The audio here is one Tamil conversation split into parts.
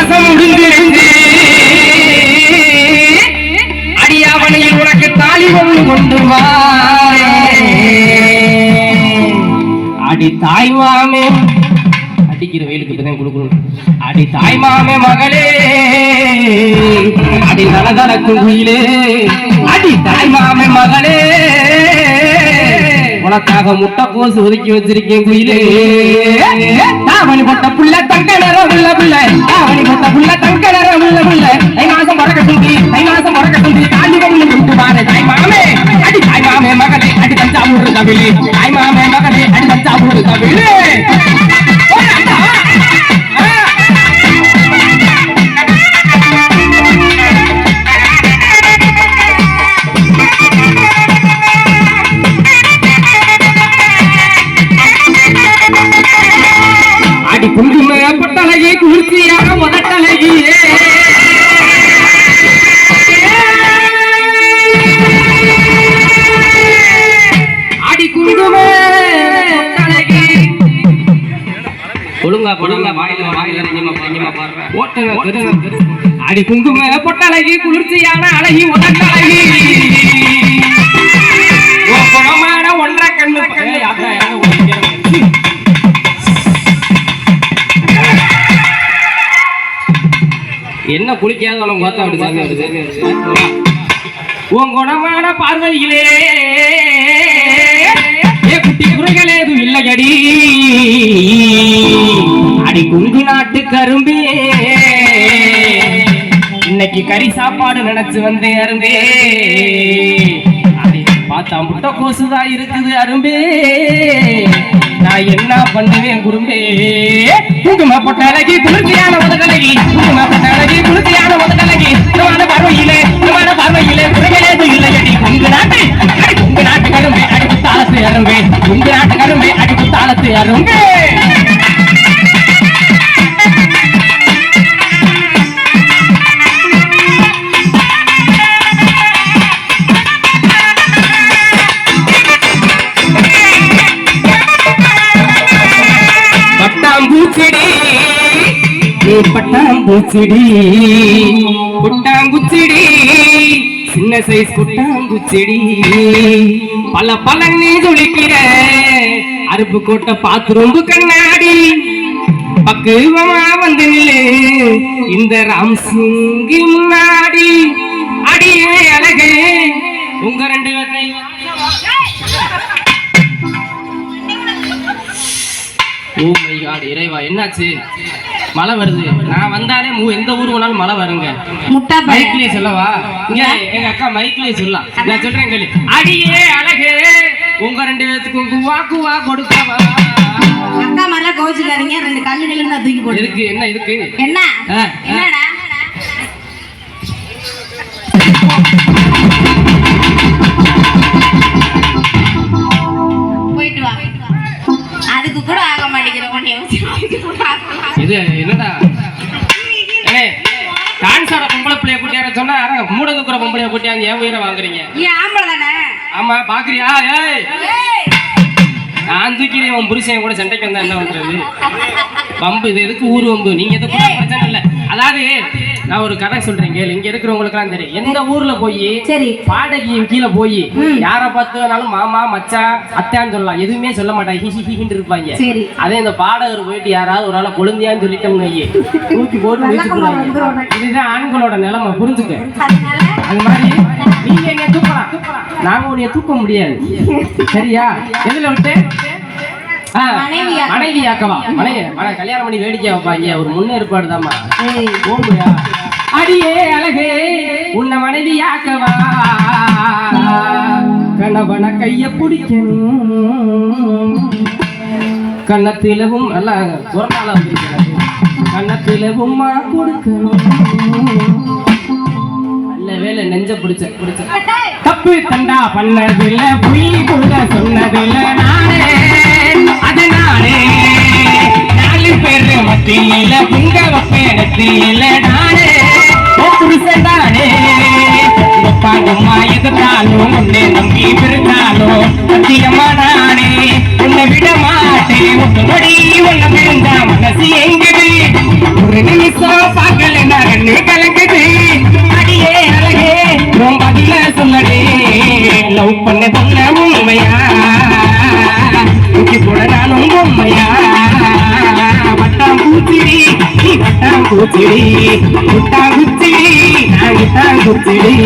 மாசம் முடிஞ்சிருந்து அடியாவணையில் உனக்கு தாலி ஒன்று கொண்டு அடி தாய்மாமே அடிக்கிற வெயிலுக்கு இப்பதான் கொடுக்கணும். அடி தாய்மாமே மகளே அடி நலதலக்கும் குயிலே அடி தாய்மாமே மகளே உனக்காக முட்டை கோசு ஒதுக்கி வச்சிருக்கேன் குயிலே. தாவணி போட்ட புள்ள தங்க நேரம் உள்ள பிள்ளை தாவணி போட்ட புள்ள தங்க நேரம் உள்ள பிள்ளை தை மாசம் மறக்க சுந்தி தாண்டி வந்து கொடுத்து பாரு தாய்மாமே அடி தாய்மாமே மகளே அடி தஞ்சாவூர் கவிழே தாய்மாமே மகளே அடி தஞ்சாவூர் கவிழே. அடி குங்கும பொட்டழகி குளிர்ச்சியாக முதட்டழகி அடி குங்கும பொட்டழகி ஒழுங்கா பொழுங்கா வாயில பாடுற அடி குங்கும பொட்டழகி குளிர்ச்சியான அழகி முதட்டழகி குணமான ஒன்றரை கண்ணு என்ன குளிக்காத உனக்கு பார்த்தா அப்படி சாமி வருது. உன் குணமான பார்வையிலே குட்டி குறைகள் ஏதும் இல்லையடி அடி குங்கு நாட்டு கரும்பே இன்னைக்கு கறி சாப்பாடு நினைச்சு வந்தேன் அரும்பே அடி பார்த்தா முட்டை கோசுதான் இருக்குது அரும்பே நான் என்ன பண்ணுவேன் குறும்பே. குங்கும பொட்டழகி குளிர்ச்சியான முதலழகி குங்கும பொட்டழகி குளிர்ச்சியான முதலழகி பார்வையிலே குறைகளேது இல்லையடி குங்கு நாட்டு கரும்பே அடி குத்தாலத்து அரும்பே குங்கு நாட்டு கரும்பே அடி குத்தாலத்து அரும்பே. பட்டாம்பூச்சிடி குட்டாங்குச்சிடி சின்ன சைஸ் குட்டாங்குச்சிடி பல பலன்னு ஜொலிக்கிற அருப்பு கோட்டை பார்த்து ரொம்ப கண்ணாடி பக்குவமா வந்து நில்லு இந்த ராம்சிங்கி முன்னாடி அடியே அழகே உங்க ரெண்டு பேர்த்தையும் ஓ மை காட் இறைவா என்னாச்சு? மழை வருது. நான் வந்தாலே எந்த ஊர் வேணாலும் மழை வருங்க. முட்டா மைக்லயே சொல்லவா? இங்க எங்க அக்கா மைக்லயே சொல்லலாம். நான் சொல்றேன் கேளு. அடியே அழகே உங்க ரெண்டு பேத்துக்கும் குவா கொடுக்கவா. அக்கா மரல கோச்சுக்காதீங்க. ரெண்டு கல்லுகள் தான் தூக்கி போடு. இருக்கு என்ன இருக்கு? என்ன? என்னடா? போயிட்டு வா. அதுக்கு கூட ஆக மாட்டேங்கிற இது என்னடா டான்ஸ் ஆட பொம்பளை பிள்ளைய கூட்டியார சொன்னா மூட தூக்குற பொம்பளைய கூட்டியாங்க ஏன் உயிரை வாங்குறீங்க? ஆம்பளை தானே? ஆமா பாக்குறியா? நான் தூக்கி உன் புருஷன் கூட சண்டைக்கு வந்தா என்ன பண்றது? பம்பு இது எதுக்கு ஊர் வம்பு? நீங்க எதுக்கு பிரச்சனை இல்லை. அதாவது நான் ஒரு கதை சொல்றேன் கேளு. இங்க இருக்கிறவங்களுக்கு எல்லாம் தெரியும். எந்த ஊர்ல போய் பாடகியும் கீழே போய் யாரை பார்த்தாலும் மாமா மச்சா அத்தான்னு சொல்லலாம். எதுவுமே சொல்ல மாட்டாங்க. ஹிஹின்னு இருப்பாங்க. அதே இந்த பாடகர் போயிட்டு யாராவது ஒரு ஆளை கொழுந்தியான்னு சொல்லிட்டோம்னு தூக்கி போட்டு வச்சுக்கிறாங்க. இதுதான் ஆண்களோட நிலைமை, புரிஞ்சுக்க. அது மாதிரி நீங்க என்ன தூக்கலாம், நாங்க உன்னைய தூக்க முடியாது. சரியா? எதுல விட்டு மனைவி ஆக்கவா? கல்யாணம் பண்ணி வேடிக்கை வைப்பாங்க. ஒரு முன்னேற்பாடு தான்மா. ஓம்புயா அடியே அழகே உன்னை மனைவி ஆக்கவா. கணவன கைய பிடிக்கணும் கண்ணத்திலவும் நல்லா குரலால கண்ணத்திலவும் கொடுக்கணும். நல்ல வேலை நெஞ்ச பிடிச்ச தப்பு தண்டா பண்ணதில்ல பொய் கூட சொன்னதில்ல நானே அது நானே. நாலு பேரு மத்தியில புங்க வப்பேனத்தில நானே புருஷன் தானே. பாடுமா எதிர்த்தாலும் உன்னை நம்பி பிறந்தாலும் சத்தியமா நானே உன்னை விட மாட்டேன். உன்னடி உன்னை விழுந்தா மனசு எங்குது ஒரு நிமிஷம் பார்க்க கண்ணு கலக்குது அடியே அழகே உன் பதில சொல்லடே லவ் பண்ண பொண்ண உண்மையா ஊக்கி போட நானும் பொம்மையா வட்டாம் பூச்சிடி நீ வட்டாம் பூச்சிடி முட்டாம் குச்சிடி நான் விட்டாம் குச்சிடி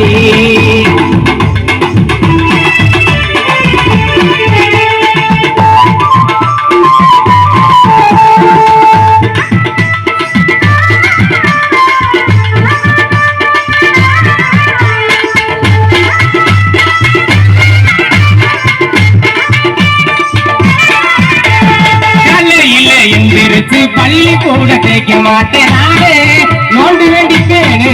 பள்ளி கூட கேட்க மாட்டேன் நோண்டு வேண்டிப்பேனே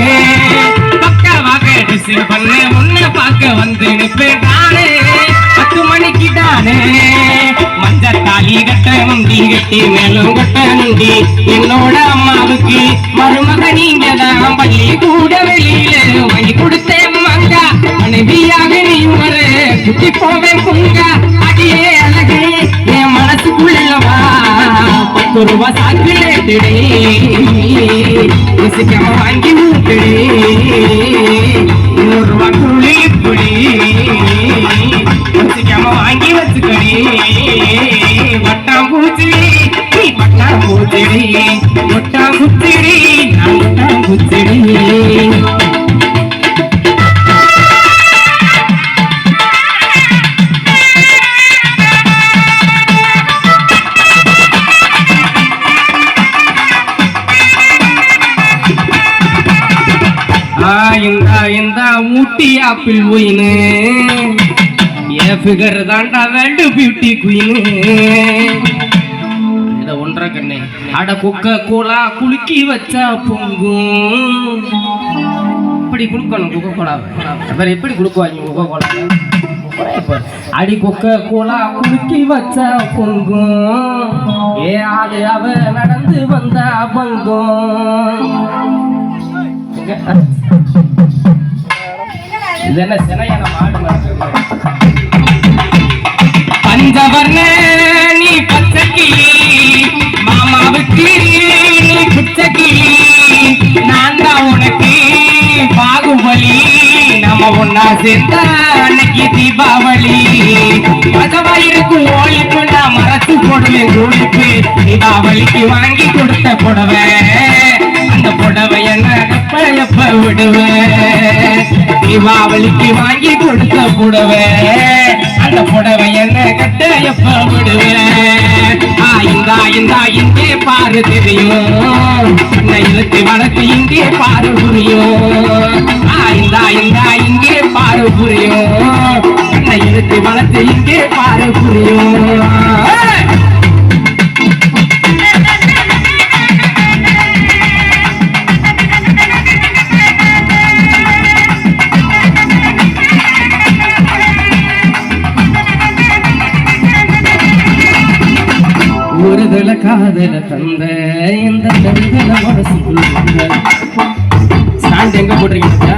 பக்காவாக டிசைன் பண்ண உன்னை பார்க்க வந்து நிற்பேன் நானே 10 மணிக்கு தானே மஞ்சத்தாலி கட்ட நுண்டி கட்டி மேலும் கட்ட நுண்டி என்னோட அம்மாவுக்கு மருமக நீங்க தான் பள்ளி கூட வெளியில வாங்கி கொடுத்தேன் மங்கா மனைவியாக நீ வர குட்டி போவேன் பொங்கா அடியே அழகே என் மனசுக்குள்ளவா 10 ரூபா சாக்கிலேட்டுடே ருசிக்காம வாங்கி ஊட்டுடே 100 ரூபா குளிப்புடி ருசிக்காம வாங்கி வச்சுக்கடி வட்டாம் பூச்சிடி நீ வட்டாம் பூச்சிடி முட்டாம் குச்சிடி நான் முட்டாம் குச்சிடி இந்த ஊட்டி ஆப்பிள் ஒயினு என் ஃபிகர் தாண்டா வேண்டு பியூட்டி குயினு இத ஒன்றரை கண்ணே அட கொக்க கோலா குலுக்கி வச்சா பொங்கும் இப்படி குடுக்கணும் கொக்க கோலா வேற எப்படி குடுக்குவாங்க கொக்க கோலா அடி கொக்க கோலா குலுக்கி வச்சா பொங்கும் ஏ ஆளு அவ நடந்து வந்தா பங்கும் இது என்ன சினையான மாடு பஞ்சவர்ண நீ பச்சைக்கிளி மாமாவுக்கு நீ பிச்சைக்கிளி நான் தான் உனக்கு பாகுபலி நம்ம ஒன்னா சேர்ந்தா அன்னைக்கு தீபாவளி பகவாயிருக்கும் ஓழிப்பு நான் மறைச்சு போடுவேன் கூலிப்பு தீபாவளிக்கு வாங்கி கொடுத்த புடவை அந்த புடவை என்ன எப்ப விடுவேன் தீபாவளிக்கு வாங்கி கொடுத்த புடவை அந்த புடவை என்ன கட்ட எப்ப விடுவேன் இந்தா இங்கே பாரு தெரியும் அண்ணா இழுத்து வளர்த்து இங்கே பாரு புரியும் இந்தா இங்கே பாரு புரியும் அண்ணா இழுத்து வளர்த்து இங்கே பாரு புரியும் ஒருதல காதல தந்த இந்த தருதல மனசுக்குள்ள ஸ்டாண்ட் எங்க போட்டிருக்கீங்க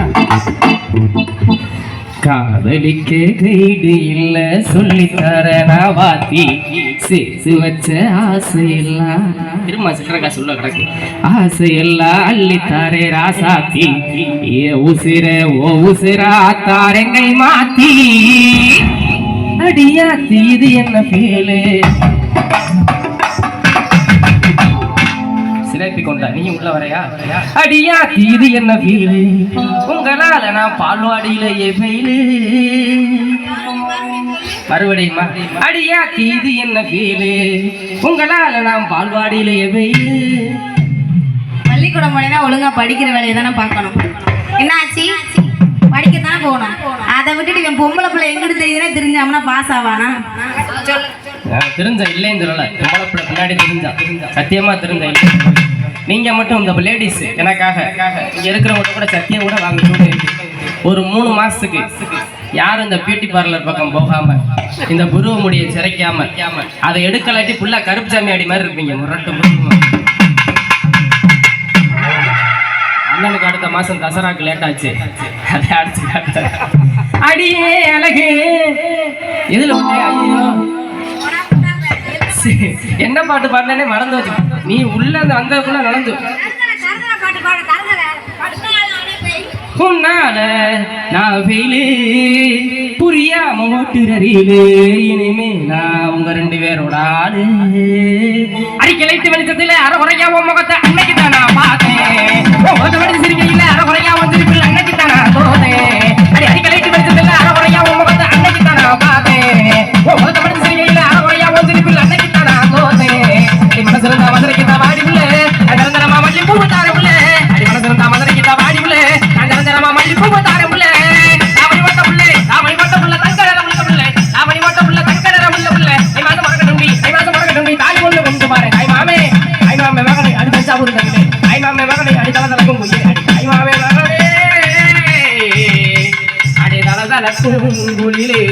காதலிக்க கைடு இல்ல சொல்லித்தர நான் வாத்தி சேர்த்து வச்ச ஆசையெல்லாம் திரும்ப சிக்கரக்கா சொல்ல கிடக்கு ஆசையெல்லாம் அள்ளித்தாரே ராசாத்தி ஏ உசிர ஓ உசிரா தாரெங்கை மாத்தி அடியாத்தி இது என்ன பேலு சிறப்பி கொண்டா நீ உள்ள வரையா அடியா தீது என்ன ஃபீலு உங்களால நான் பால்வாடியிலேயே ஃபெயிலு மறுபடியுமா அடியா தீது என்ன ஃபீலு உங்களால நான் பால்வாடியிலேயே ஃபெயிலு பள்ளிக்கூடம் போனீங்கன்னா ஒழுங்கா படிக்கிற வேலையை தானே பார்க்கணும். என்ன ஆச்சு? படிக்கத்தானே போகணும். அதை விட்டுட்டு இவன் பொம்பளை பிள்ளை எங்கிட்டு தெரியுதுன்னா தெரிஞ்சாமனா பாஸ் ஆவானா? தெரிஞ்ச இல்லைன்னு சொல்லல, பொம்பளை பிள்ளை பின்னாடி தெரிஞ்சா சத்தியமா தெரிஞ்ச இல்லை. நீங்க மட்டும் இந்த லேடிஸ் எனக்காக இங்க இருக்கிறவங்க கூட சத்தியம் கூட வாங்க சொல்லிருக்கு. ஒரு 3 மாசத்துக்கு யாரும் இந்த பியூட்டி பார்லர் பக்கம் போகாம இந்த புருவ முடியை சிறைக்காம அதை எடுக்கலாட்டி ஃபுல்லா கருப்பு சாமி அடி மாதிரி இருப்பீங்க. முரட்டு அண்ணனுக்கு அடுத்த மாசம் தசராக்கு லேட் ஆச்சு, அதை அடிச்சு அடியே அழகே எதுல ஐயோ என்ன பாட்டு பாடினே மறந்து வச்சு நீ உள்ள அந்த வந்ததுக்குள்ள நடந்து உன்னால நான் வெயிலு புரியாம ஓட்டுறீலு இனிமே நான் உங்க 2 பேரோட ஆளு அடிக்கலைத்து வெளிச்சத்துல அரைகுறையா உன் முகத்தை அன்னைக்கு தான் நான் பார்த்தேன் சிரிக்கையில அரைகுறையா வந்து அன்னைக்கு தான் நான் தோத்தேன் அடிக்கலைத்து வெளிச்சத்துல அரைகுறையா உன் முகத்தை அன்னைக்கு தான் நான் பார்த்தேன் சிரிக்கையில அரைகுறையா வந்து அன்னைக்கு தான் நான் தோத்தேன் மனசுல இருந்தா மதுரைக்கு தான் வாடி புள்ள நிரந்தரமா மல்லி பூ தார புள்ள அடி மனசுல இருந்தா மதுரைக்கு தான் வாடி புள்ள நிரந்தரமா மல்லி பூ தார புள்ள தாவணி வட்ட புள்ள தங்கடர உள்ள புள்ள தாவணி வட்ட புள்ள தங்கடர உள்ள புள்ள ஐ மாசம் மறக்கட்டும்பி தாலி ஒண்ணு கொண்டு பாரு ஐ மாமே மகனை அடி தஞ்சாவூர் தங்கிலே ஐ மாமே மகனை அடி தல தலக்கும் குயிலே ஐ மாமே மகனே அடி தல தலக்கும் குயிலே